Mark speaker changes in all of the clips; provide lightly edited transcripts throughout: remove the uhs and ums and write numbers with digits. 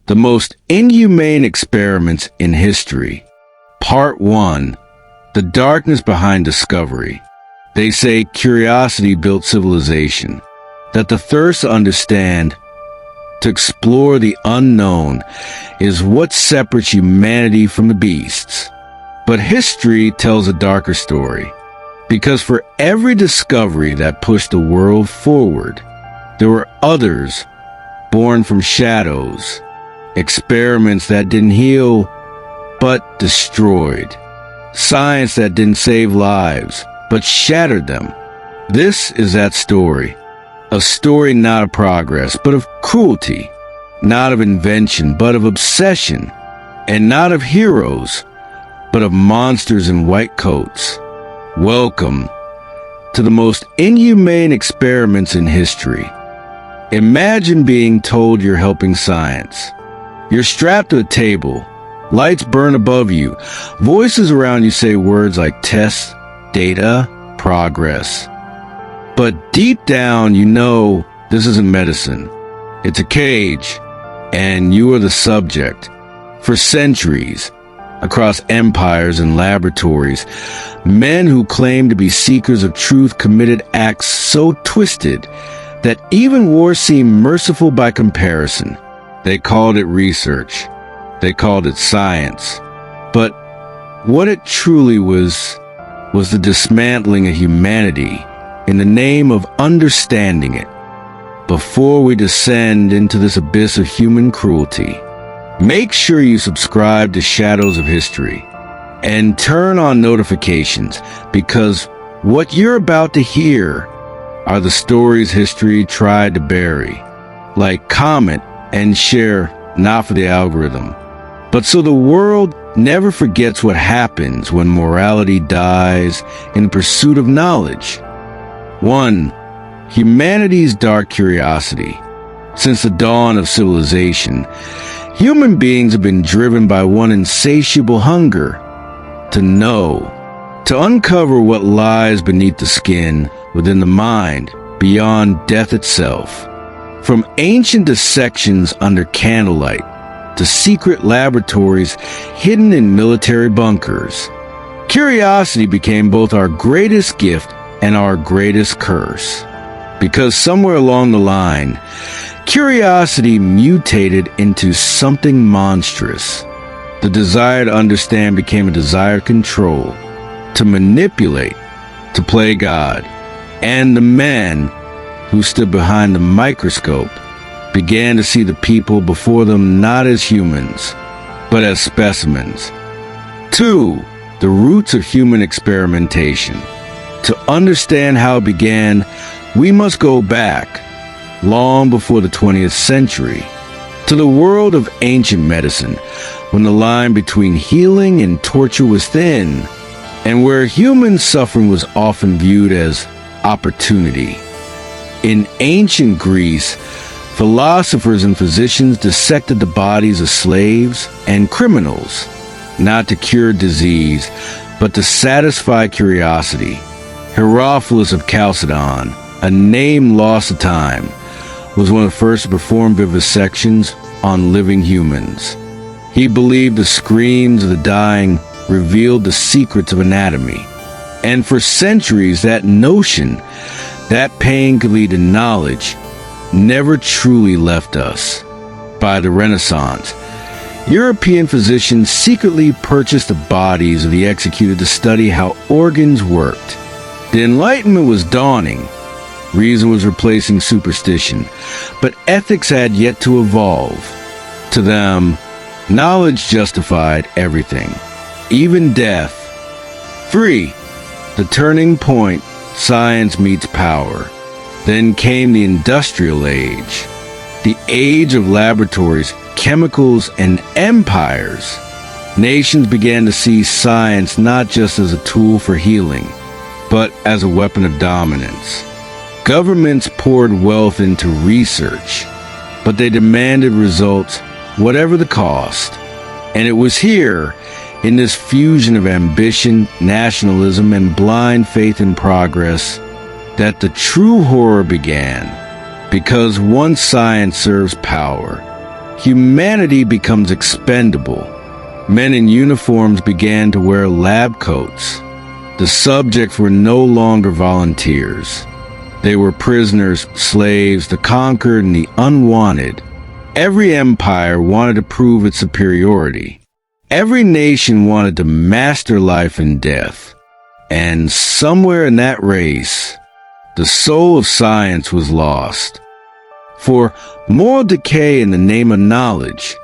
Speaker 1: The most inhumane experiments in history. Part 1. The darkness behind discovery. They say curiosity built civilization, that the thirst to understand, to explore the unknown, is what separates humanity from the beasts. But history tells a darker story, because for every discovery that pushed the world forward, there were others born from shadows, experiments that didn't heal but destroyed, science that didn't save lives but shattered them. This is that story. A story not of progress, but of cruelty. Not of invention, but of obsession. And not of heroes, but of monsters in white coats. Welcome to the most inhumane experiments in history. Imagine being told you're helping science. You're strapped to a table. Lights burn above you. Voices around you say words like test, data, progress. But deep down, you know this isn't medicine. It's a cage, and you are the subject. For centuries, across empires and laboratories, men who claimed to be seekers of truth committed acts so twisted that even war seemed merciful by comparison. They called it research. They called it science. But what it truly was the dismantling of humanity in the name of understanding it. Before we descend into this abyss of human cruelty, make sure you subscribe to Shadows of History and turn on notifications, because what you're about to hear are the stories history tried to bury. Like, comment, and share, not for the algorithm, but so the world never forgets what happens when morality dies in pursuit of knowledge. 1. Humanity's dark curiosity. Since the dawn of civilization, human beings have been driven by one insatiable hunger: to know, to uncover what lies beneath the skin, within the mind, beyond death itself. From ancient dissections under candlelight to secret laboratories hidden in military bunkers, curiosity became both our greatest gift and our greatest curse. Because somewhere along the line, curiosity mutated into something monstrous. The desire to understand became a desire to control, to manipulate, to play God. And the man who stood behind the microscope began to see the people before them not as humans, but as specimens. 2. The roots of human experimentation. To understand how it began, we must go back, long before the 20th century, to the world of ancient medicine, when the line between healing and torture was thin, and where human suffering was often viewed as opportunity. In ancient Greece, philosophers and physicians dissected the bodies of slaves and criminals, not to cure disease, but to satisfy curiosity. Herophilus of Chalcedon, a name lost to time, was one of the first to perform vivisections on living humans. He believed the screams of the dying revealed the secrets of anatomy. And for centuries, that notion that pain could lead to knowledge never truly left us. By the Renaissance, European physicians secretly purchased the bodies of the executed to study how organs worked. The Enlightenment was dawning. Reason was replacing superstition, but ethics had yet to evolve. To them, knowledge justified everything, even death. 3. The turning point: science meets power. Then came the industrial age, the age of laboratories, chemicals, and empires. Nations began to see science not just as a tool for healing, but as a weapon of dominance. Governments poured wealth into research, but they demanded results, whatever the cost. And it was here, in this fusion of ambition, nationalism, and blind faith in progress, that the true horror began. Because once science serves power, humanity becomes expendable. Men in uniforms began to wear lab coats. The subjects were no longer volunteers. They were prisoners, slaves, the conquered and the unwanted. Every empire wanted to prove its superiority. Every nation wanted to master life and death. And somewhere in that race, the soul of science was lost. For moral decay in the name of knowledge,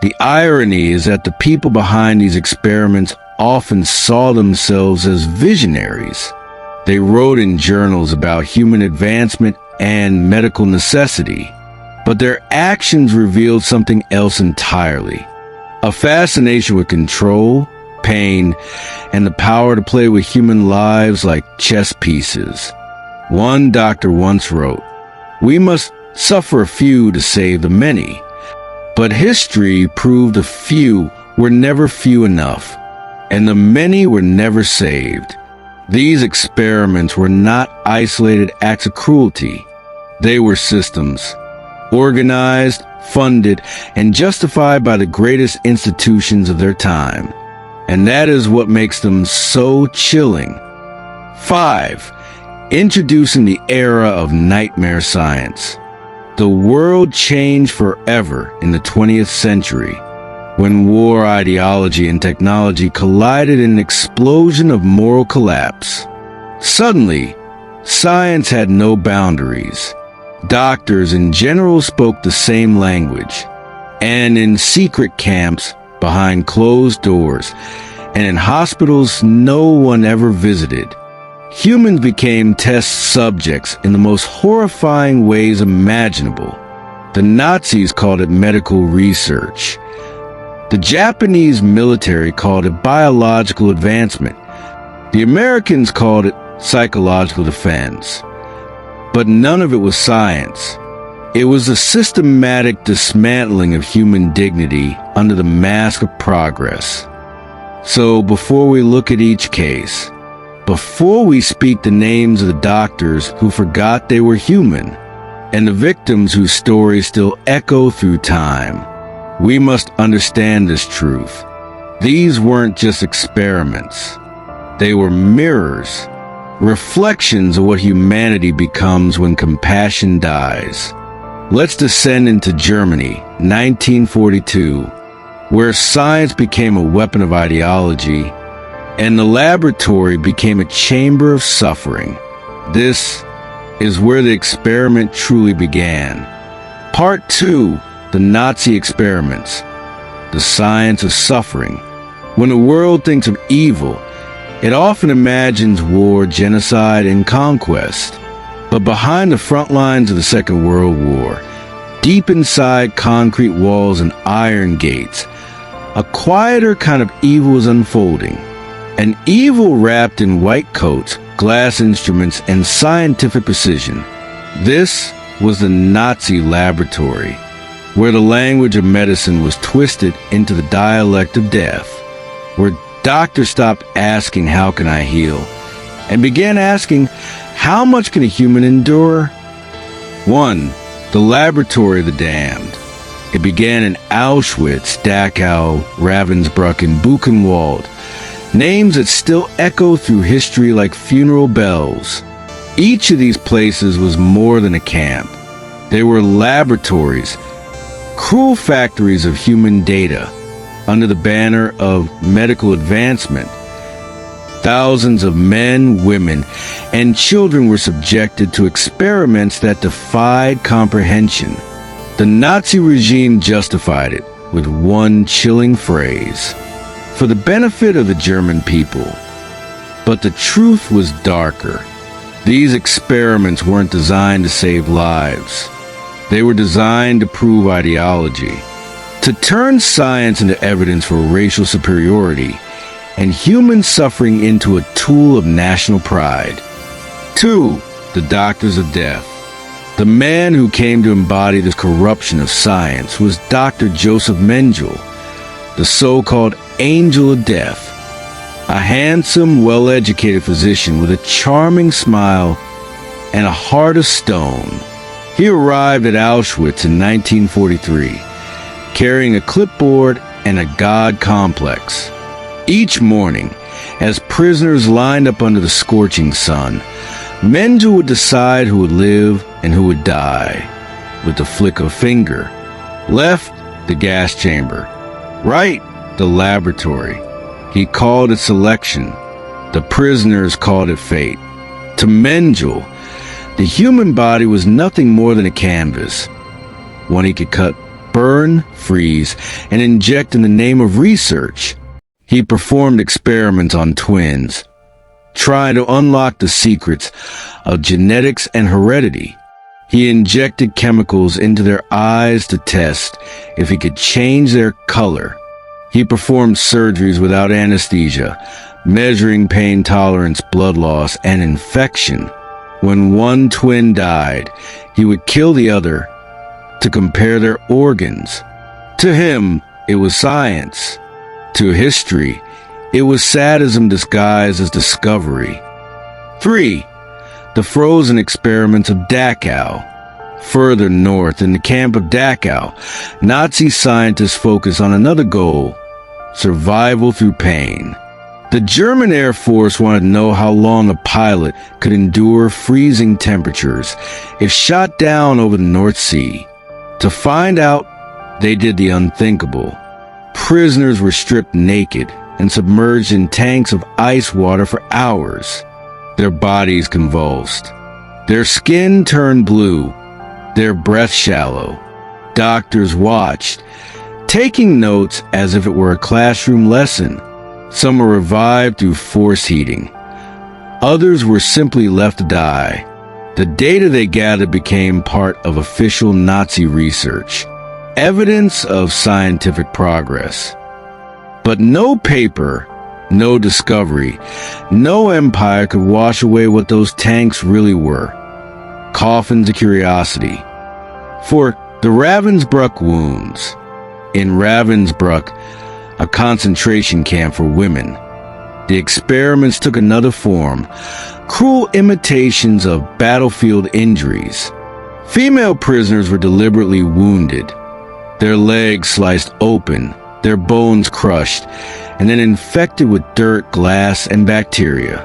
Speaker 1: the irony is that the people behind these experiments often saw themselves as visionaries. They wrote in journals about human advancement and medical necessity, but their actions revealed something else entirely. A fascination with control, pain, and the power to play with human lives like chess pieces. One doctor once wrote, "We must suffer a few to save the many." But history proved the few were never few enough, and the many were never saved. These experiments were not isolated acts of cruelty. They were systems, organized, funded, and justified by the greatest institutions of their time. And that is what makes them so chilling. 5. Introducing the era of nightmare science. The world changed forever in the 20th century, when war ideology and technology collided in an explosion of moral collapse. Suddenly, science had no boundaries. Doctors in general spoke the same language, and in secret camps, behind closed doors, and in hospitals no one ever visited, humans became test subjects in the most horrifying ways imaginable. The Nazis called it medical research. The Japanese military called it biological advancement. The Americans called it psychological defense. But none of it was science. It was a systematic dismantling of human dignity under the mask of progress. So before we look at each case, before we speak the names of the doctors who forgot they were human, and the victims whose stories still echo through time, we must understand this truth. These weren't just experiments. They were mirrors, reflections of what humanity becomes when compassion dies. Let's descend into Germany, 1942, where science became a weapon of ideology, and the laboratory became a chamber of suffering. This is where the experiment truly began. Part 2, the Nazi experiments, the science of suffering. When the world thinks of evil, it often imagines war, genocide, and conquest. But behind the front lines of the Second World War, deep inside concrete walls and iron gates, a quieter kind of evil was unfolding. An evil wrapped in white coats, glass instruments, and scientific precision. This was the Nazi laboratory, where the language of medicine was twisted into the dialect of death, where doctors stopped asking, "How can I heal?" and began asking, "How much can a human endure?" 1. The laboratory of the damned. It began in Auschwitz, Dachau, Ravensbrück, and Buchenwald, names that still echo through history like funeral bells. Each of these places was more than a camp. They were laboratories, cruel factories of human data, under the banner of medical advancement. Thousands of men, women, and children were subjected to experiments that defied comprehension. The Nazi regime justified it with one chilling phrase: for the benefit of the German people. But the truth was darker. These experiments weren't designed to save lives. They were designed to prove ideology, to turn science into evidence for racial superiority, and human suffering into a tool of national pride. 2. The doctors of death. The man who came to embody this corruption of science was Dr. Joseph Mengele, the so-called angel of death, a handsome, well-educated physician with a charming smile and a heart of stone. He arrived at Auschwitz in 1943, carrying a clipboard and a god complex. Each morning, as prisoners lined up under the scorching sun, Mengele would decide who would live and who would die, with a flick of a finger. Left, the gas chamber. Right, the laboratory. He called it selection. The prisoners called it fate. To Mengele, the human body was nothing more than a canvas, one he could cut, burn, freeze, and inject in the name of research. He performed experiments on twins, trying to unlock the secrets of genetics and heredity. He injected chemicals into their eyes to test if he could change their color. He performed surgeries without anesthesia, measuring pain tolerance, blood loss, and infection. When one twin died, he would kill the other to compare their organs. To him, it was science. To history, it was sadism disguised as discovery. 3. The frozen experiments of Dachau. Further north, in the camp of Dachau, Nazi scientists focused on another goal: survival through pain. The German Air Force wanted to know how long a pilot could endure freezing temperatures if shot down over the North Sea. To find out, they did the unthinkable. Prisoners were stripped naked and submerged in tanks of ice water for hours. Their bodies convulsed. Their skin turned blue, their breath shallow. Doctors watched, taking notes as if it were a classroom lesson. Some were revived through force heating. Others were simply left to die. The data they gathered became part of official Nazi research, evidence of scientific progress. But no paper, no discovery, no empire could wash away what those tanks really were: coffins of curiosity. For the Ravensbrück wounds. In Ravensbrück, a concentration camp for women, the experiments took another form: cruel imitations of battlefield injuries. Female prisoners were deliberately wounded, their legs sliced open, their bones crushed, and then infected with dirt, glass, and bacteria.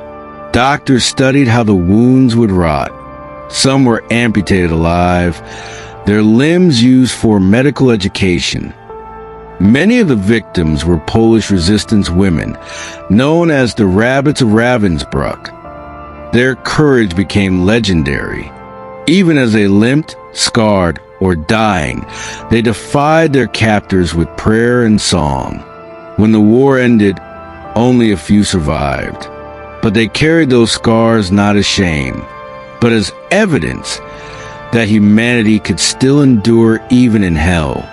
Speaker 1: Doctors studied how the wounds would rot. Some were amputated alive, their limbs used for medical education. Many of the victims were Polish resistance women, known as the Rabbits of Ravensbrück. Their courage became legendary. Even as they limped, scarred, or dying, they defied their captors with prayer and song. When the war ended, only a few survived. But they carried those scars not as shame, but as evidence that humanity could still endure even in hell.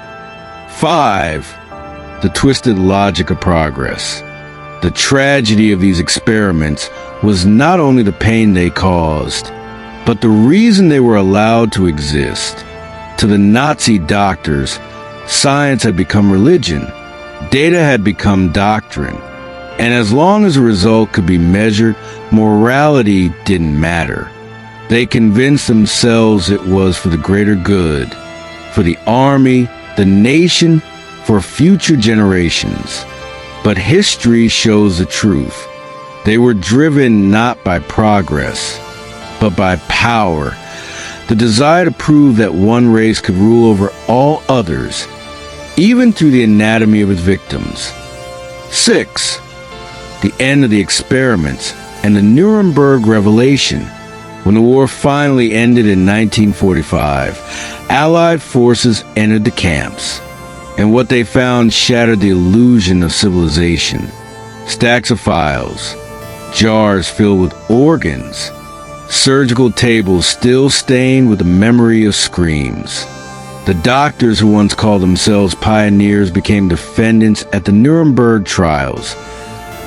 Speaker 1: 5. The twisted logic of progress. The tragedy of these experiments was not only the pain they caused, but the reason they were allowed to exist. To the Nazi doctors, science had become religion, data had become doctrine, and as long as the result could be measured, morality didn't matter. They convinced themselves it was for the greater good, for the army, the nation, for future generations. But history shows the truth. They were driven not by progress, but by power, the desire to prove that one race could rule over all others, even through the anatomy of its victims. 6. The end of the experiments and the Nuremberg Revelation. When the war finally ended in 1945, Allied forces entered the camps, and what they found shattered the illusion of civilization. Stacks of files, jars filled with organs, surgical tables still stained with the memory of screams. The doctors who once called themselves pioneers became defendants at the Nuremberg trials,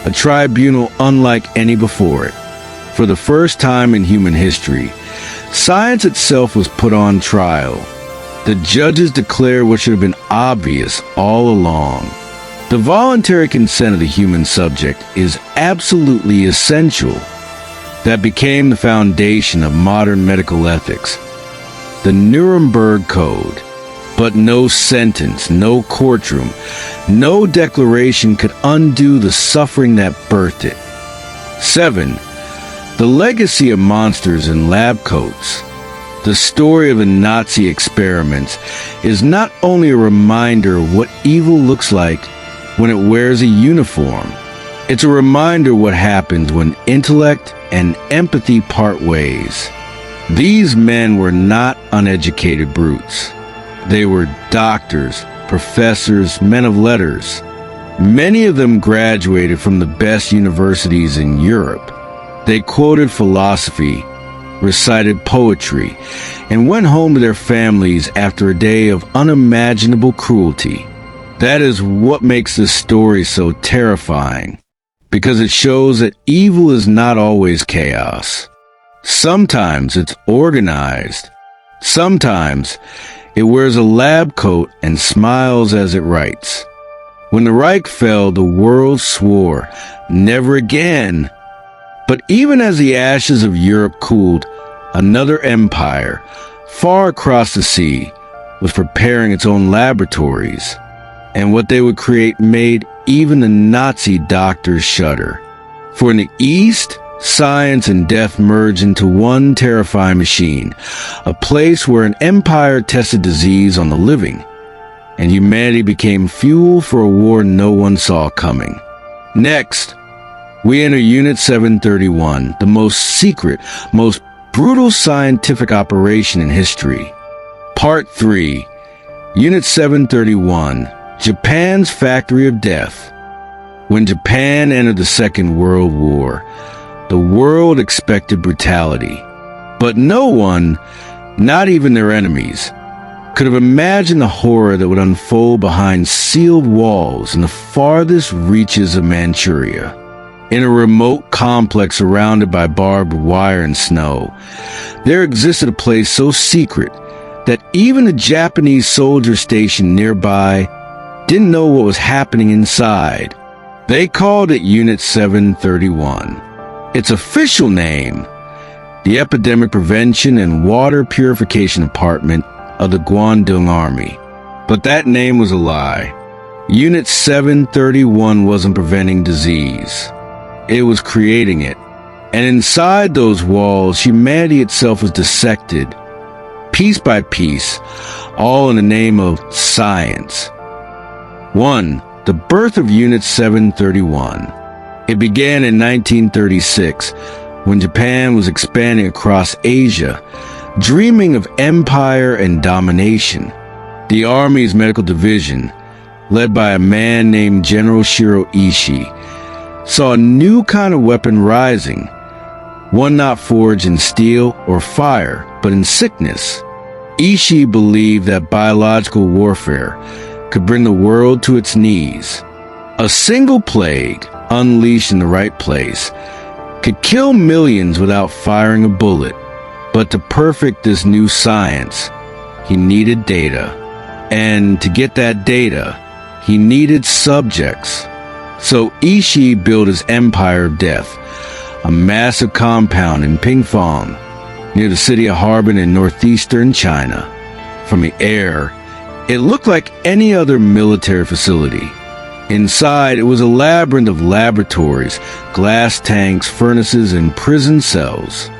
Speaker 1: a tribunal unlike any before it. For the first time in human history, science itself was put on trial. The judges declared what should have been obvious all along. The voluntary consent of the human subject is absolutely essential. That became the foundation of modern medical ethics. The Nuremberg Code. But no sentence, no courtroom, no declaration could undo the suffering that birthed it. 7. The legacy of monsters in lab coats. The story of the Nazi experiments is not only a reminder of what evil looks like when it wears a uniform, it's a reminder what happens when intellect and empathy part ways. These men were not uneducated brutes. They were doctors, professors, men of letters. Many of them graduated from the best universities in Europe. They quoted philosophy, recited poetry, and went home to their families after a day of unimaginable cruelty. That is what makes this story so terrifying, because it shows that evil is not always chaos. Sometimes it's organized. Sometimes it wears a lab coat and smiles as it writes. When the Reich fell, the world swore, never again. But even as the ashes of Europe cooled, another empire, far across the sea, was preparing its own laboratories. And what they would create made even the Nazi doctors shudder. For in the East, science and death merged into one terrifying machine, a place where an empire tested disease on the living, and humanity became fuel for a war no one saw coming. Next, we enter Unit 731, the most secret, most brutal scientific operation in history. Part 3, Unit 731, Japan's Factory of Death. When Japan entered the Second World War, the world expected brutality. But no one, not even their enemies, could have imagined the horror that would unfold behind sealed walls in the farthest reaches of Manchuria. In a remote complex surrounded by barbed wire and snow, there existed a place so secret that even the Japanese soldiers stationed nearby didn't know what was happening inside. They called it Unit 731. Its official name, the Epidemic Prevention and Water Purification Department of the Guangdong Army. But that name was a lie. Unit 731 wasn't preventing disease. It was creating it. And inside those walls, humanity itself was dissected, piece by piece, all in the name of science. 1. The birth of Unit 731. It began in 1936, when Japan was expanding across Asia, dreaming of empire and domination. The Army's medical division, led by a man named General Shiro Ishii, saw a new kind of weapon rising, one not forged in steel or fire, but in sickness. Ishii believed that biological warfare could bring the world to its knees. A single plague, unleashed in the right place, could kill millions without firing a bullet. But to perfect this new science, he needed data. And to get that data, he needed subjects. So Ishii built his Empire of Death, a massive compound in Pingfang, near the city of Harbin in northeastern China. From the air, it looked like any other military facility. Inside, it was a labyrinth of laboratories, glass tanks, furnaces, and prison cells.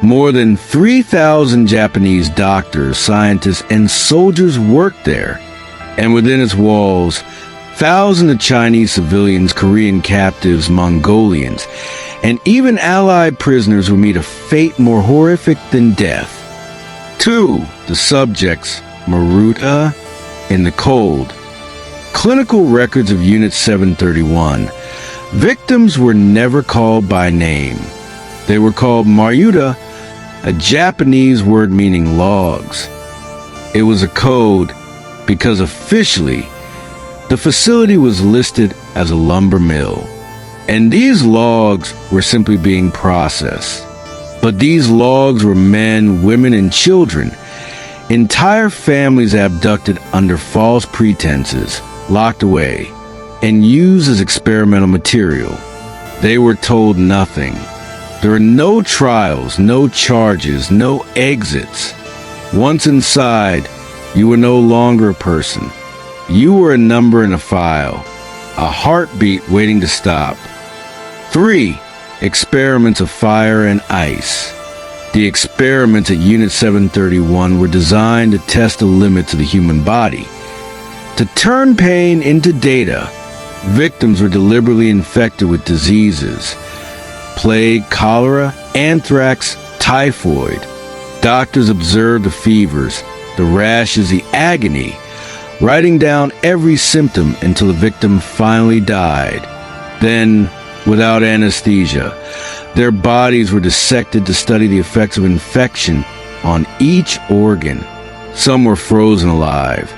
Speaker 1: More than 3,000 Japanese doctors, scientists, and soldiers worked there. And within its walls, thousands of Chinese civilians, Korean captives, Mongolians, and even Allied prisoners would meet a fate more horrific than death. 2. The subjects, Maruta, in the cold. Clinical records of Unit 731. Victims were never called by name. They were called Maruta, a Japanese word meaning logs. It was a code because officially, the facility was listed as a lumber mill. And these logs were simply being processed. But these logs were men, women, and children. Entire families abducted under false pretenses, locked away, and used as experimental material. They were told nothing. There were no trials, no charges, no exits. Once inside, You were no longer a person. You were a number in a file, a heartbeat waiting to stop. 3. Experiments of fire and ice. The experiments at Unit 731 were designed to test the limits of the human body. To turn pain into data, victims were deliberately infected with diseases: plague, cholera, anthrax, typhoid. Doctors observed the fevers, the rashes, the agony, writing down every symptom until the victim finally died. Then, without anesthesia, their bodies were dissected to study the effects of infection on each organ. Some were frozen alive,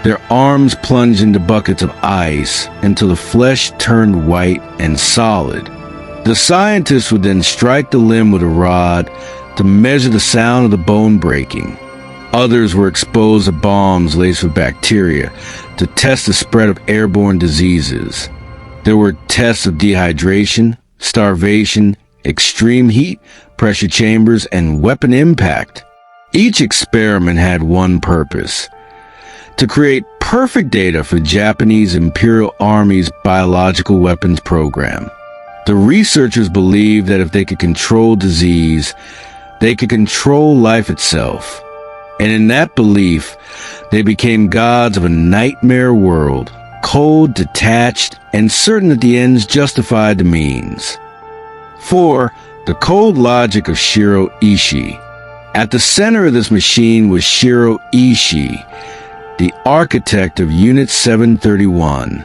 Speaker 1: their arms plunged into buckets of ice until the flesh turned white and solid. The scientists would then strike the limb with a rod to measure the sound of the bone breaking. Others were exposed to bombs laced with bacteria to test the spread of airborne diseases. There were tests of dehydration, starvation, extreme heat, pressure chambers, and weapon impact. Each experiment had one purpose: to create perfect data for the Japanese Imperial Army's biological weapons program. The researchers believed that if they could control disease, they could control life itself. And in that belief, they became gods of a nightmare world, cold, detached, and certain that the ends justified the means. 4. The cold logic of Shiro Ishii. At the center of this machine was Shiro Ishii, the architect of Unit 731,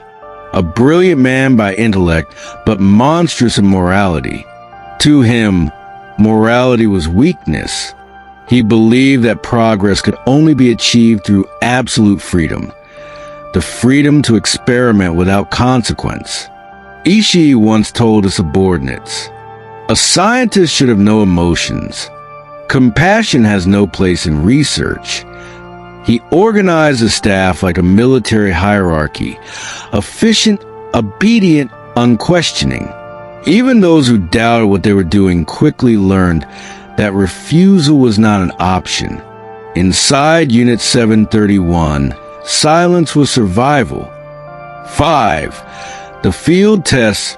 Speaker 1: a brilliant man by intellect, but monstrous in morality. To him, morality was weakness. He believed that progress could only be achieved through absolute freedom, the freedom to experiment without consequence. Ishii once told his subordinates, "A scientist should have no emotions. Compassion has no place in research." He organized the staff like a military hierarchy, efficient, obedient, unquestioning. Even those who doubted what they were doing quickly learned that refusal was not an option. Inside Unit 731, silence was survival. 5. The field tests,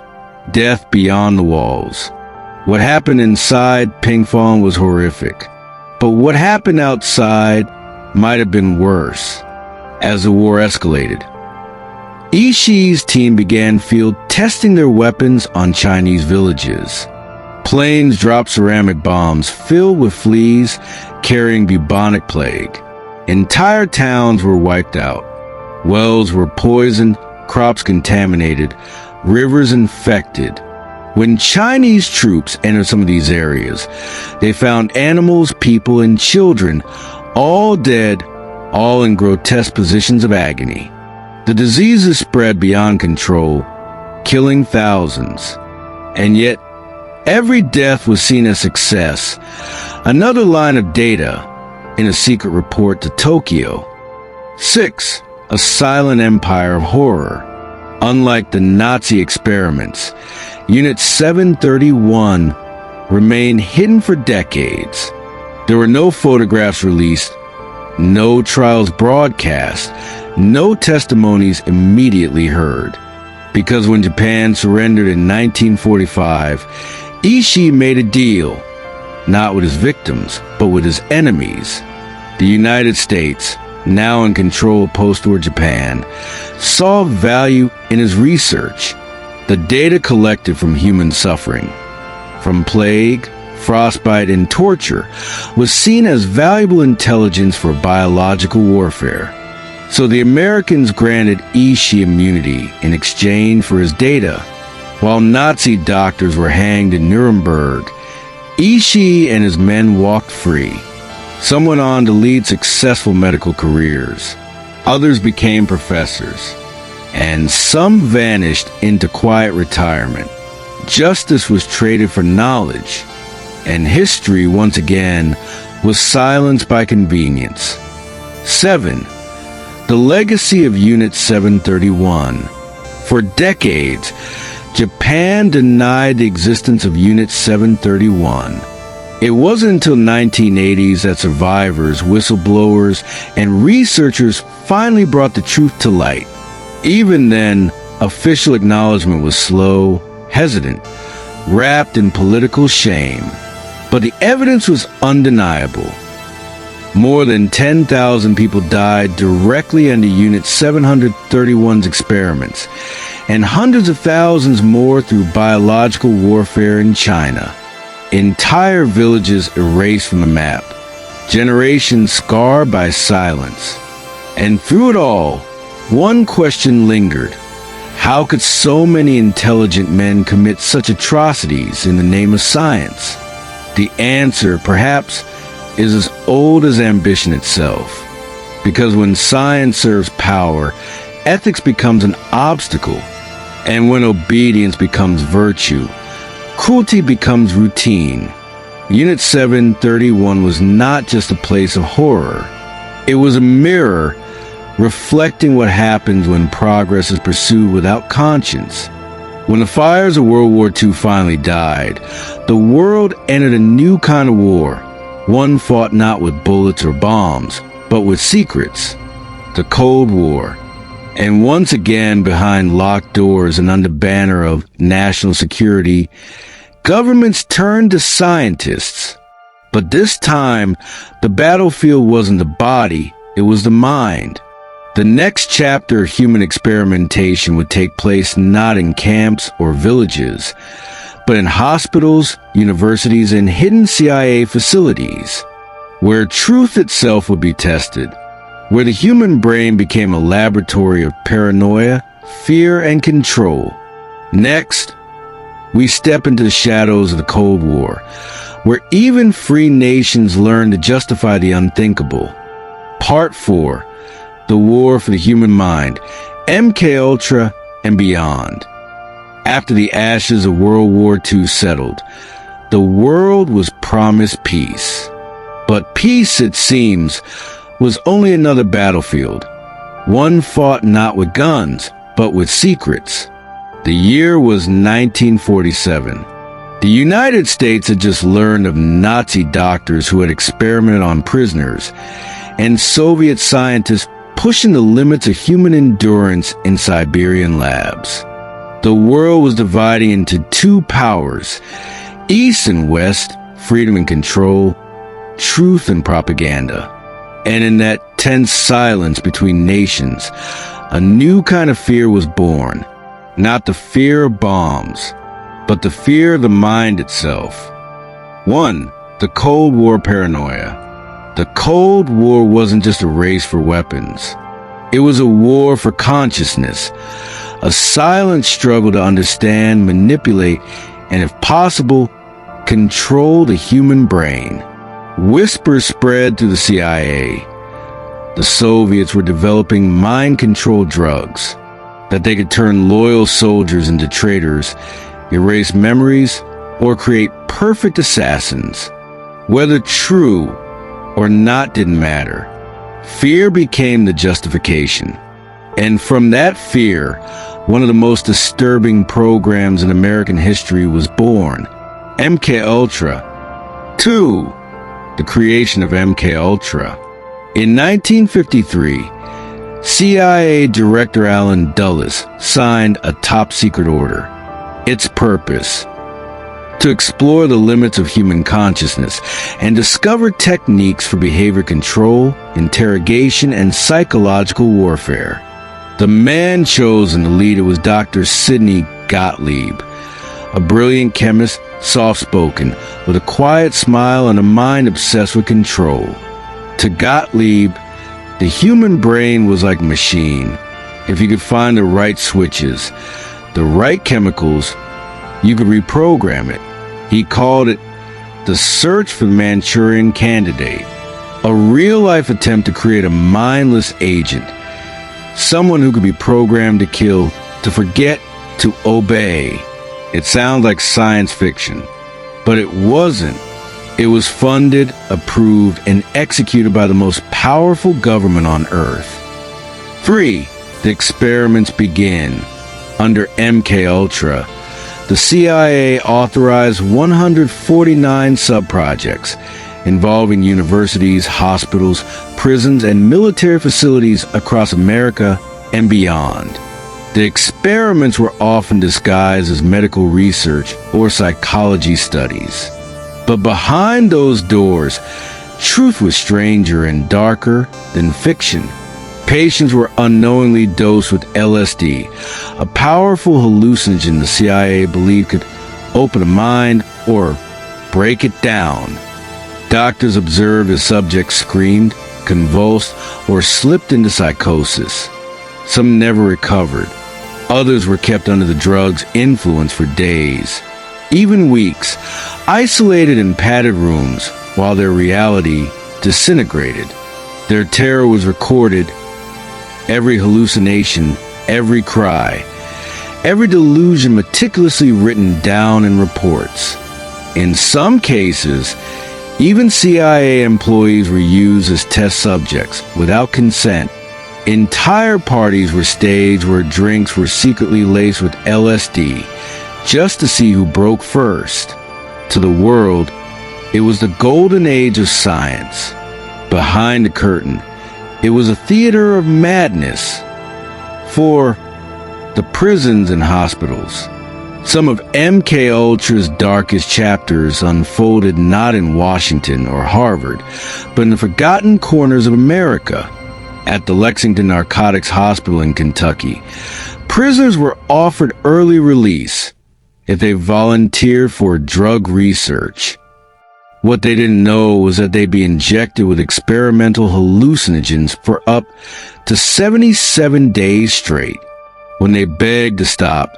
Speaker 1: death beyond the walls. What happened inside Pingfong was horrific, but what happened outside might have been worse. As the war escalated, Ishii's team began field testing their weapons on Chinese villages. Planes dropped ceramic bombs filled with fleas carrying bubonic plague. Entire towns were wiped out. Wells were poisoned, crops contaminated, rivers infected. When Chinese troops entered some of these areas, they found animals, people, and children all dead, all in grotesque positions of agony. The diseases spread beyond control, killing thousands. And yet, every death was seen as success. Another line of data in a secret report to Tokyo. 6. A silent empire of horror. Unlike the Nazi experiments, Unit 731 remained hidden for decades. There were no photographs released, no trials broadcast, no testimonies immediately heard. Because when Japan surrendered in 1945, Ishii made a deal, not with his victims, but with his enemies. The United States, now in control of post-war Japan, saw value in his research. The data collected from human suffering, from plague, frostbite, and torture, was seen as valuable intelligence for biological warfare. So the Americans granted Ishii immunity in exchange for his data. While Nazi doctors were hanged in Nuremberg, Ishii and his men walked free. Some went on to lead successful medical careers. Others became professors. And some vanished into quiet retirement. Justice was traded for knowledge. And history, once again, was silenced by convenience. 7. The legacy of Unit 731. For decades, Japan denied the existence of Unit 731. It wasn't until 1980s that survivors, whistleblowers, and researchers finally brought the truth to light. Even then, official acknowledgement was slow, hesitant, wrapped in political shame. But the evidence was undeniable. More than 10,000 people died directly under Unit 731's experiments, and hundreds of thousands more through biological warfare in China. Entire villages erased from the map, generations scarred by silence. And through it all, one question lingered. How could so many intelligent men commit such atrocities in the name of science? The answer, perhaps, is as old as ambition itself. Because when science serves power, ethics becomes an obstacle. And when obedience becomes virtue, cruelty becomes routine. Unit 731 was not just a place of horror. It was a mirror reflecting what happens when progress is pursued without conscience. When the fires of World War II finally died, the world entered a new kind of war, one fought not with bullets or bombs, but with secrets, the Cold War. And once again, behind locked doors and under banner of national security, governments turned to scientists. But this time, the battlefield wasn't the body, it was the mind. The next chapter of human experimentation would take place not in camps or villages, but in hospitals, universities, and hidden CIA facilities, where truth itself would be tested, where the human brain became a laboratory of paranoia, fear, and control. Next, we step into the shadows of the Cold War, where even free nations learn to justify the unthinkable. Part 4. The War for the Human Mind, MKUltra, and beyond. After the ashes of World War II settled, the world was promised peace. But peace, it seems, was only another battlefield, one fought not with guns, but with secrets. The year was 1947. The United States had just learned of Nazi doctors who had experimented on prisoners, and Soviet scientists pushing the limits of human endurance in Siberian labs. The world was dividing into two powers, East and West, freedom and control, truth and propaganda. And in that tense silence between nations, a new kind of fear was born. Not the fear of bombs, but the fear of the mind itself. 1. The Cold War paranoia. The Cold War wasn't just a race for weapons. It was a war for consciousness, a silent struggle to understand, manipulate, and if possible, control the human brain. Whispers spread through the CIA. The Soviets were developing mind-control drugs, that they could turn loyal soldiers into traitors, erase memories, or create perfect assassins. Whether true or not didn't matter. Fear became the justification. And from that fear, one of the most disturbing programs in American history was born, MKUltra. 2. The creation of MKUltra. In 1953, CIA Director Allen Dulles signed a top-secret order. Its purpose: to explore the limits of human consciousness and discover techniques for behavior control, interrogation, and psychological warfare. The man chosen to lead it was Dr. Sidney Gottlieb, a brilliant chemist, soft-spoken, with a quiet smile and a mind obsessed with control. To Gottlieb, the human brain was like a machine. If you could find the right switches, the right chemicals, you could reprogram it. He called it the search for the Manchurian candidate, a real-life attempt to create a mindless agent, someone who could be programmed to kill, to forget, to obey. It sounds like science fiction, but it wasn't. It was funded, approved, and executed by the most powerful government on Earth. 3. The experiments begin. Under MKUltra, The CIA authorized 149 subprojects involving universities, hospitals, prisons, and military facilities across America and beyond. The experiments were often disguised as medical research or psychology studies. But behind those doors, truth was stranger and darker than fiction. Patients were unknowingly dosed with LSD, a powerful hallucinogen the CIA believed could open a mind or break it down. Doctors observed as subjects screamed, convulsed, or slipped into psychosis. Some never recovered. Others were kept under the drug's influence for days, even weeks, isolated in padded rooms while their reality disintegrated. Their terror was recorded. Every hallucination, every cry, every delusion meticulously written down in reports. In some cases, even CIA employees were used as test subjects without consent. Entire parties were staged where drinks were secretly laced with LSD just to see who broke first. To the world, it was the golden age of science. Behind the curtain, it was a theater of madness. For the prisons and hospitals, some of MK Ultra's darkest chapters unfolded not in Washington or Harvard, but in the forgotten corners of America. At the Lexington Narcotics Hospital in Kentucky, prisoners were offered early release if they volunteered for drug research. What they didn't know was that they'd be injected with experimental hallucinogens for up to 77 days straight. When they begged to stop,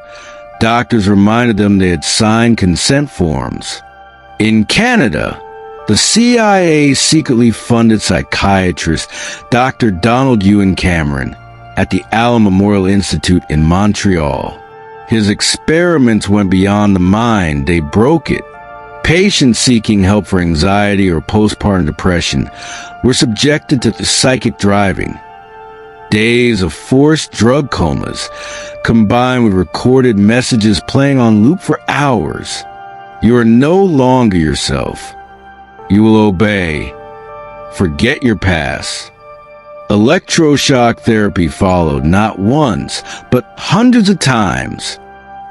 Speaker 1: doctors reminded them they had signed consent forms. In Canada, the CIA secretly funded psychiatrist Dr. Donald Ewan Cameron at the Allen Memorial Institute in Montreal. His experiments went beyond the mind, they broke it. Patients seeking help for anxiety or postpartum depression were subjected to psychic driving. Days of forced drug comas, combined with recorded messages playing on loop for hours. You are no longer yourself. You will obey. Forget your past. Electroshock therapy followed not once, but hundreds of times.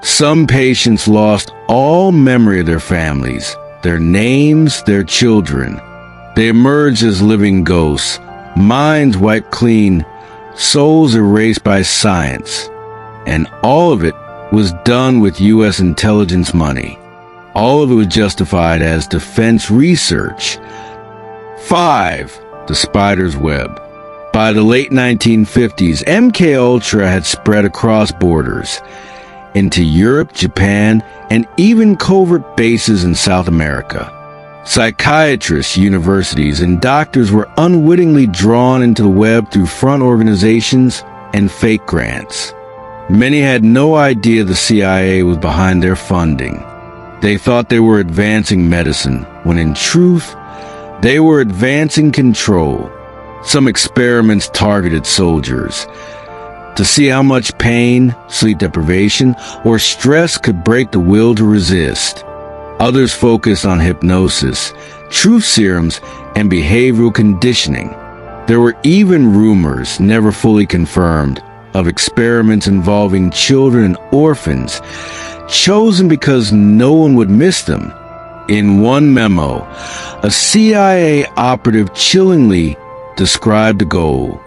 Speaker 1: Some patients lost all memory of their families, their names, their children. They emerged as living ghosts, minds wiped clean, souls erased by science. And all of it was done with U.S. intelligence money. All of it was justified as defense research. 5. The spider's web. By the late 1950s, MK Ultra had spread across borders into Europe, Japan, and even covert bases in South America. Psychiatrists, universities, and doctors were unwittingly drawn into the web through front organizations and fake grants. Many had no idea the CIA was behind their funding. They thought they were advancing medicine, when in truth, they were advancing control. Some experiments targeted soldiers to see how much pain, sleep deprivation, or stress could break the will to resist. Others focused on hypnosis, truth serums, and behavioral conditioning. There were even rumors, never fully confirmed, of experiments involving children and orphans, chosen because no one would miss them. In one memo, a CIA operative chillingly described the goal.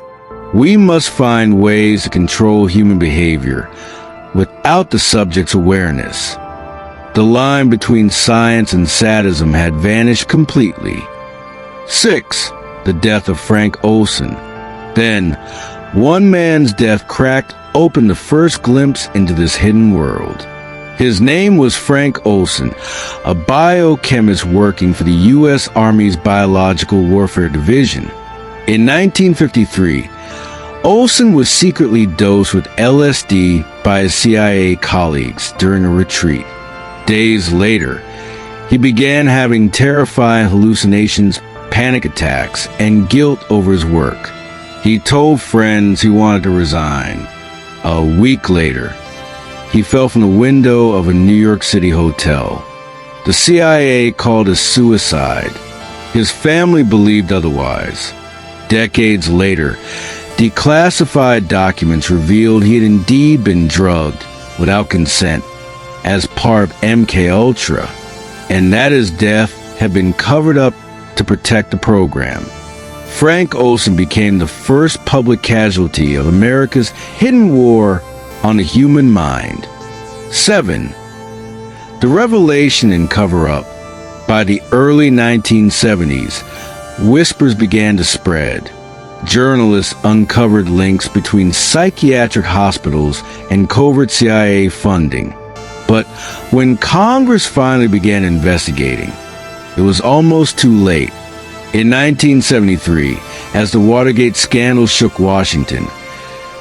Speaker 1: We must find ways to control human behavior without the subject's awareness. The line between science and sadism had vanished completely. 6. The death of Frank Olson. Then, one man's death cracked open the first glimpse into this hidden world. His name was Frank Olson, a biochemist working for the U.S. Army's Biological Warfare Division. In 1953, Olson was secretly dosed with LSD by his CIA colleagues during a retreat. Days later, he began having terrifying hallucinations, panic attacks, and guilt over his work. He told friends he wanted to resign. A week later, He fell from the window of a New York City hotel. The CIA called it suicide. His family believed otherwise. Decades later, declassified documents revealed he had indeed been drugged without consent as part of MKUltra, and that his death had been covered up to protect the program. Frank Olson became the first public casualty of America's hidden war on the human mind. 7. The revelation and cover-up. By the early 1970s, whispers began to spread. Journalists uncovered links between psychiatric hospitals and covert CIA funding. But when Congress finally began investigating, it was almost too late. In 1973, as the Watergate scandal shook Washington,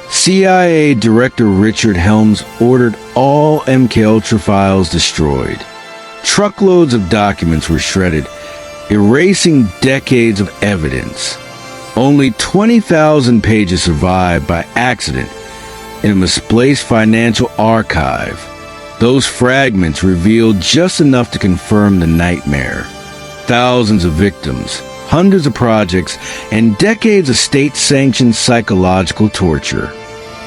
Speaker 1: CIA Director Richard Helms ordered all MKUltra files destroyed. Truckloads of documents were shredded, erasing decades of evidence. Only 20,000 pages survived by accident in a misplaced financial archive. Those fragments revealed just enough to confirm the nightmare. Thousands of victims, hundreds of projects, and decades of state-sanctioned psychological torture.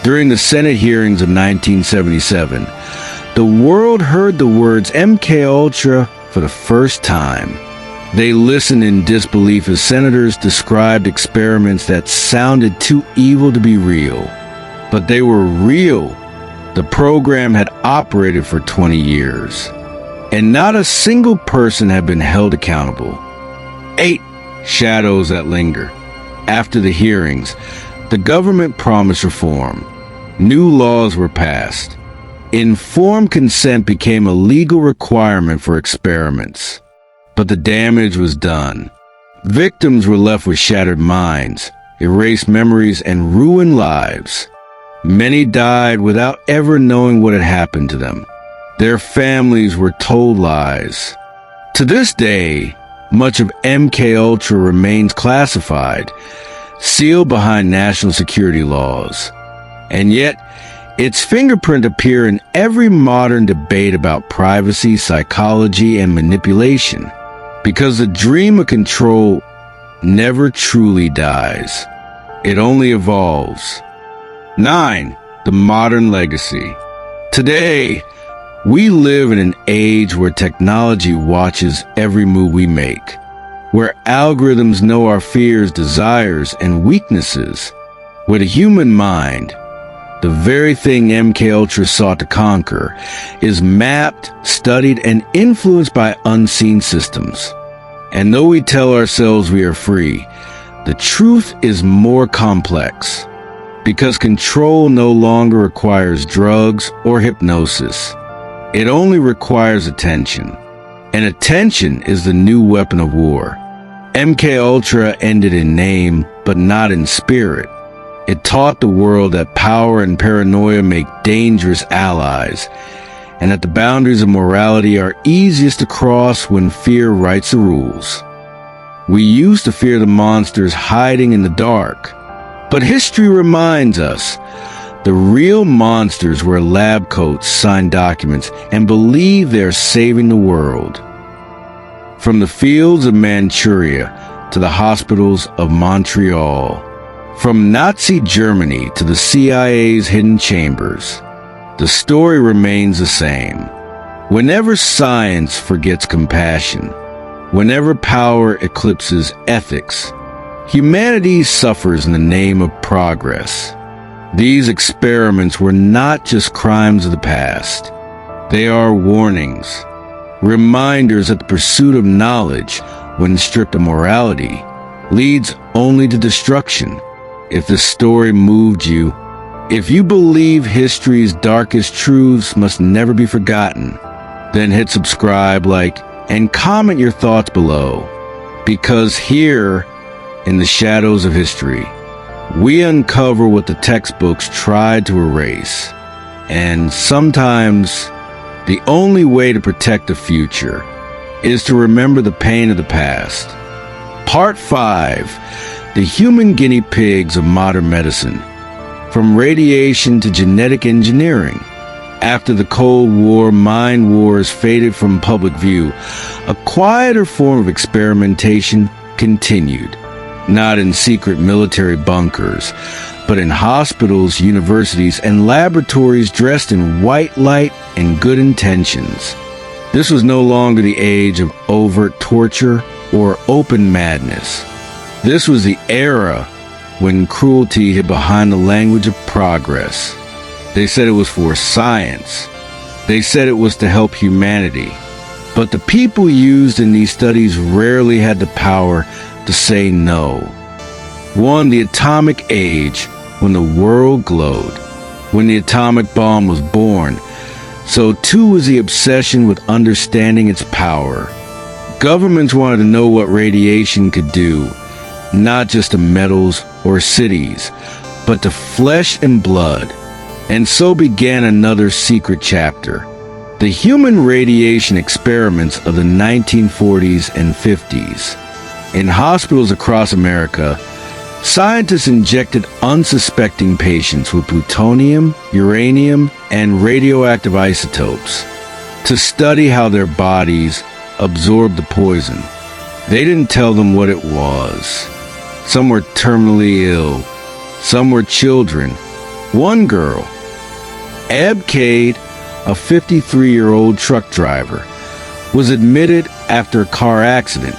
Speaker 1: During the Senate hearings of 1977, the world heard the words MKUltra for the first time. They listened in disbelief as senators described experiments that sounded too evil to be real. But they were real. The program had operated for 20 years, and not a single person had been held accountable. 8. Shadows that linger. After the hearings, the government promised reform. New laws were passed. Informed consent became a legal requirement for experiments. But the damage was done. Victims were left with shattered minds, erased memories, and ruined lives. Many died without ever knowing what had happened to them. Their families were told lies. To this day, much of MKUltra remains classified, sealed behind national security laws. And yet, its fingerprint appears in every modern debate about privacy, psychology, and manipulation. Because the dream of control never truly dies. It only evolves. 9. The modern legacy. Today, we live in an age where technology watches every move we make, where algorithms know our fears, desires, and weaknesses, where the human mind, the very thing MKUltra sought to conquer, is mapped, studied, and influenced by unseen systems. And though we tell ourselves we are free, the truth is more complex, because control no longer requires drugs or hypnosis. It only requires attention. And attention is the new weapon of war. MKUltra ended in name, but not in spirit. It taught the world that power and paranoia make dangerous allies, and that the boundaries of morality are easiest to cross when fear writes the rules. We used to fear the monsters hiding in the dark, but history reminds us the real monsters wear lab coats, sign documents, and believe they're saving the world. From the fields of Manchuria to the hospitals of Montreal, from Nazi Germany to the CIA's hidden chambers, the story remains the same. Whenever science forgets compassion, whenever power eclipses ethics, humanity suffers in the name of progress. These experiments were not just crimes of the past. They are warnings, reminders that the pursuit of knowledge, when stripped of morality, leads only to destruction. If the story moved you, if you believe history's darkest truths must never be forgotten, then hit subscribe, like, and comment your thoughts below. Because here, in the shadows of history, we uncover what the textbooks tried to erase. And sometimes, the only way to protect the future is to remember the pain of the past. Part 5. The human guinea pigs of modern medicine. From radiation to genetic engineering, After the Cold War, mind wars faded from public view. A quieter form of experimentation continued, not in secret military bunkers, but in hospitals, universities, and laboratories dressed in white light and good intentions. This was no longer the age of overt torture or open madness. This was the era when cruelty hid behind the language of progress. They said it was for science. They said it was to help humanity. But the people used in these studies rarely had the power to say no. One, the atomic age, when the world glowed, when the atomic bomb was born. So too was the obsession with understanding its power. Governments wanted to know what radiation could do, not just to metals or cities, but to flesh and blood. And so began another secret chapter. The human radiation experiments of the 1940s and 50s. In hospitals across America, scientists injected unsuspecting patients with plutonium, uranium, and radioactive isotopes to study how their bodies absorbed the poison. They didn't tell them what it was. Some were terminally ill. Some were children. One girl, Eb Cade, a 53-year-old truck driver, was admitted after a car accident.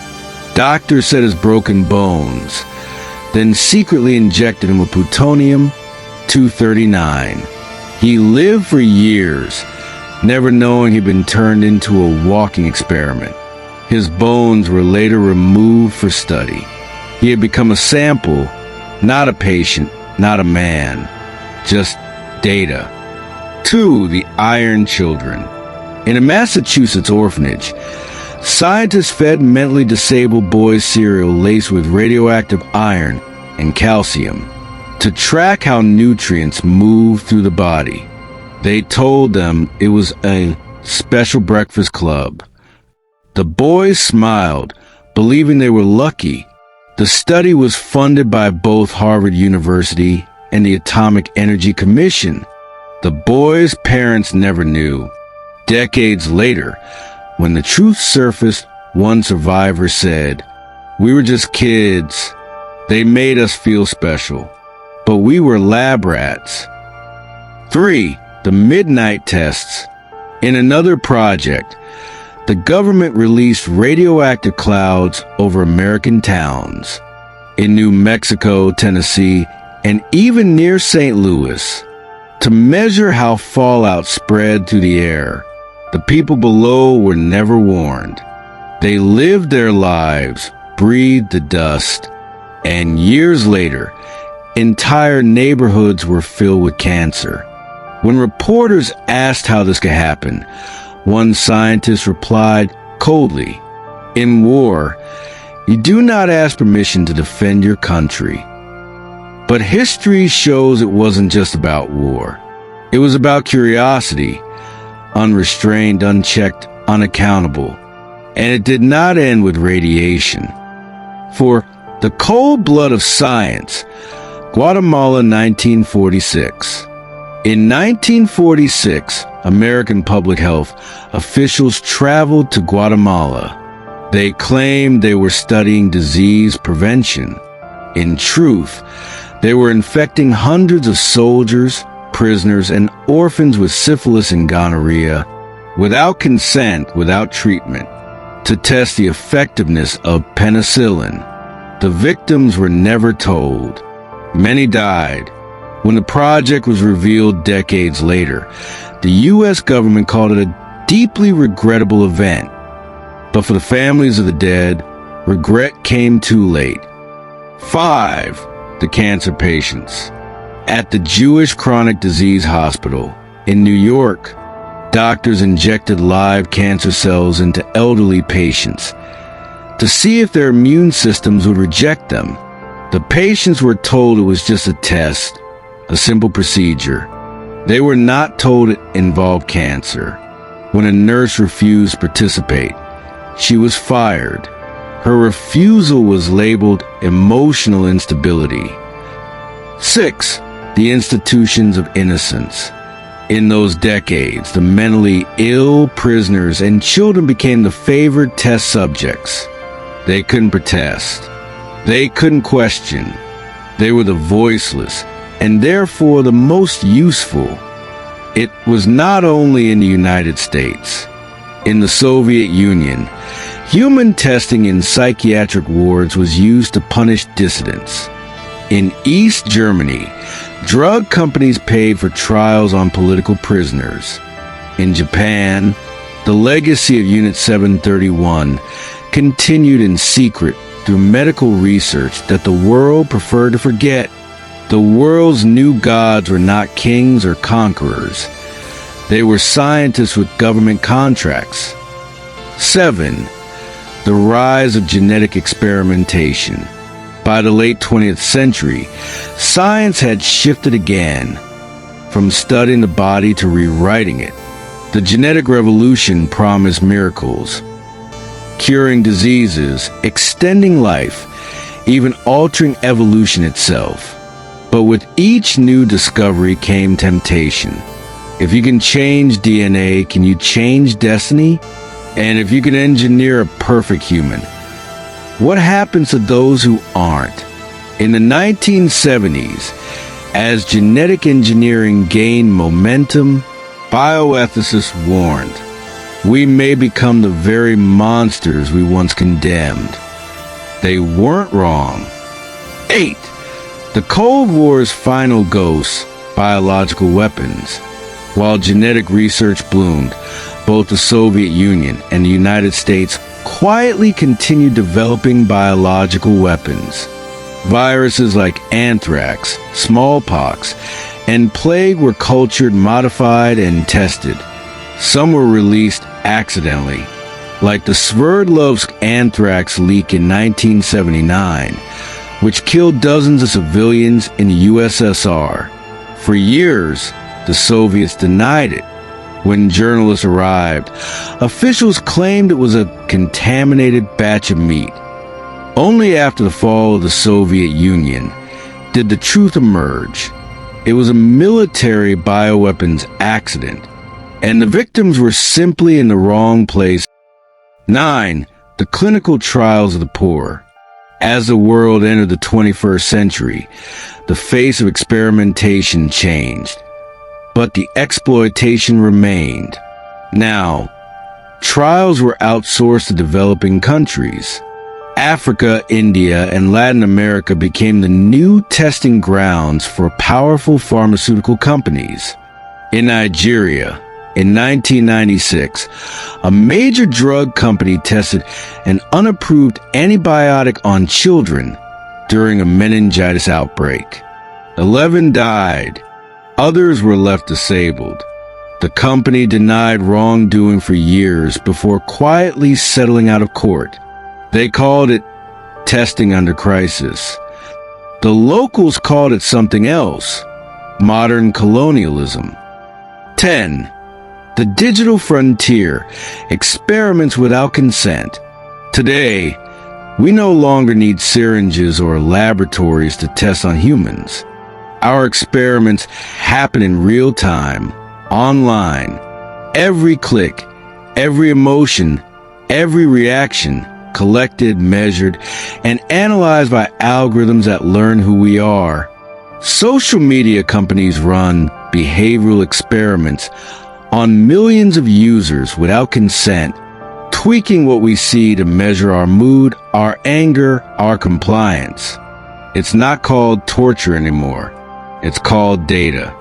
Speaker 1: Doctors said his broken bones, then secretly injected him with plutonium-239. He lived for years, never knowing he'd been turned into a walking experiment. His bones were later removed for study. He had become a sample, not a patient, not a man, just data. 2. The Iron Children. In a Massachusetts orphanage, scientists fed mentally disabled boys cereal laced with radioactive iron and calcium to track how nutrients move through the body. They told them it was a special breakfast club. The boys smiled, believing they were lucky. The study was funded by both Harvard University and the Atomic Energy Commission. The boys' parents never knew. Decades later, when the truth surfaced, one survivor said, "We were just kids. They made us feel special, but we were lab rats." 3. The Midnight Tests. In another project, the government released radioactive clouds over American towns. In New Mexico, Tennessee, and even near St. Louis, to measure how fallout spread through the air. The people below were never warned. They lived their lives, breathed the dust, and years later, entire neighborhoods were filled with cancer. When reporters asked how this could happen, one scientist replied coldly, "In war, you do not ask permission to defend your country." But history shows it wasn't just about war. It was about curiosity, unrestrained, unchecked, unaccountable. And it did not end with radiation. For the cold blood of science, Guatemala 1946. In 1946, American public health officials traveled to Guatemala. They claimed they were studying disease prevention. In truth, they were infecting hundreds of soldiers, prisoners, and orphans with syphilis and gonorrhea, without consent, without treatment, to test the effectiveness of penicillin. The victims were never told. Many died. When the project was revealed decades later, the U.S. government called it a deeply regrettable event. But for the families of the dead, regret came too late. 5. The cancer patients. At the Jewish Chronic Disease Hospital in New York, doctors injected live cancer cells into elderly patients to see if their immune systems would reject them. The patients were told it was just a test, a simple procedure. They were not told it involved cancer. When a nurse refused to participate, she was fired. Her refusal was labeled emotional instability. 6. The institutions of innocence. In those decades, the mentally ill prisoners and children became the favored test subjects. They couldn't protest. They couldn't question. They were the voiceless, and therefore the most useful. It was not only in the United States. In the Soviet Union, human testing in psychiatric wards was used to punish dissidents. In East Germany, drug companies paid for trials on political prisoners. In Japan, the legacy of Unit 731 continued in secret through medical research that the world preferred to forget. The world's new gods were not kings or conquerors. They were scientists with government contracts. 7. The rise of genetic experimentation. By the late 20th century, science had shifted again, from studying the body to rewriting it. The genetic revolution promised miracles, curing diseases, extending life, even altering evolution itself. But with each new discovery came temptation. If you can change DNA, can you change destiny? And if you can engineer a perfect human, what happens to those who aren't? In the 1970s, as genetic engineering gained momentum, bioethicists warned, we may become the very monsters we once condemned. They weren't wrong. 8. The Cold War's final ghosts, biological weapons. While genetic research bloomed, both the Soviet Union and the United States quietly continued developing biological weapons. Viruses like anthrax, smallpox, and plague were cultured, modified, and tested. Some were released accidentally, like the Sverdlovsk anthrax leak in 1979, which killed dozens of civilians in the USSR. For years, the Soviets denied it. When journalists arrived, officials claimed it was a contaminated batch of meat. Only after the fall of the Soviet Union did the truth emerge. It was a military bioweapons accident, and the victims were simply in the wrong place. 9. The clinical trials of the poor. As the world entered the 21st century, the face of experimentation changed. But the exploitation remained. Now, trials were outsourced to developing countries. Africa, India, and Latin America became the new testing grounds for powerful pharmaceutical companies. In Nigeria, in 1996, a major drug company tested an unapproved antibiotic on children during a meningitis outbreak. 11 died. Others were left disabled. The company denied wrongdoing for years before quietly settling out of court. They called it testing under crisis. The locals called it something else, modern colonialism. 10. The digital frontier, experiments without consent. Today, we no longer need syringes or laboratories to test on humans. Our experiments happen in real time, online. Every click, every emotion, every reaction, collected, measured, and analyzed by algorithms that learn who we are. Social media companies run behavioral experiments on millions of users without consent, tweaking what we see to measure our mood, our anger, our compliance. It's not called torture anymore. It's called data.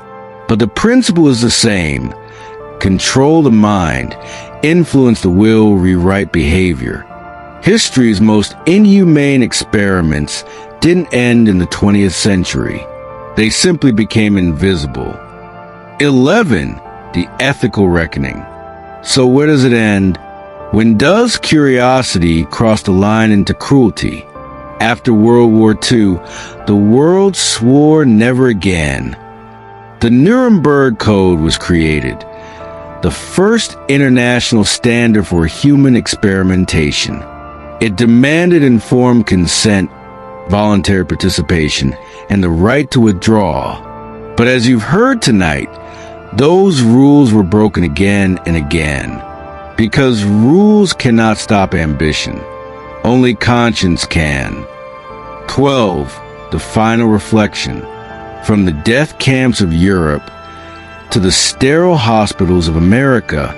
Speaker 1: But the principle is the same. Control the mind, influence the will, rewrite behavior. History's most inhumane experiments didn't end in the 20th century. They simply became invisible. 11. The ethical reckoning. So where does it end? When does curiosity cross the line into cruelty? After World War II, the world swore never again. The Nuremberg Code was created, the first international standard for human experimentation. It demanded informed consent, voluntary participation, and the right to withdraw. But as you've heard tonight, Those rules were broken again and again, because rules cannot stop ambition. Only conscience can. 12. The final reflection. From the death camps of Europe to the sterile hospitals of America,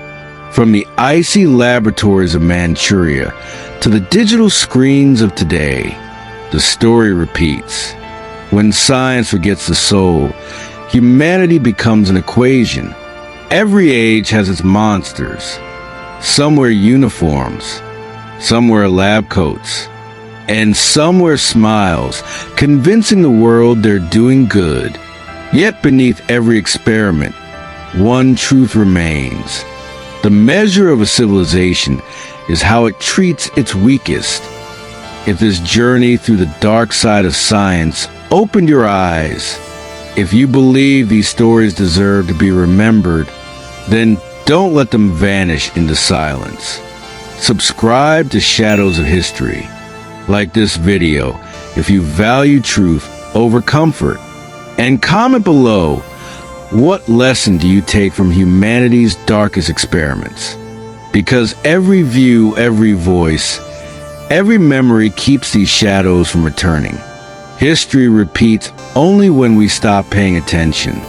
Speaker 1: from the icy laboratories of Manchuria to the digital screens of today, the story repeats. When science forgets the soul, humanity becomes an equation. Every age has its monsters. Some wear uniforms, some wear lab coats, and some wear smiles, convincing the world they're doing good. Yet beneath every experiment, one truth remains. The measure of a civilization is how it treats its weakest. If this journey through the dark side of science opened your eyes, if you believe these stories deserve to be remembered, then don't let them vanish into silence. Subscribe to Shadows of History. Like this video if you value truth over comfort. And comment below, what lesson do you take from humanity's darkest experiments? Because every view, every voice, every memory keeps these shadows from returning. History repeats only when we stop paying attention.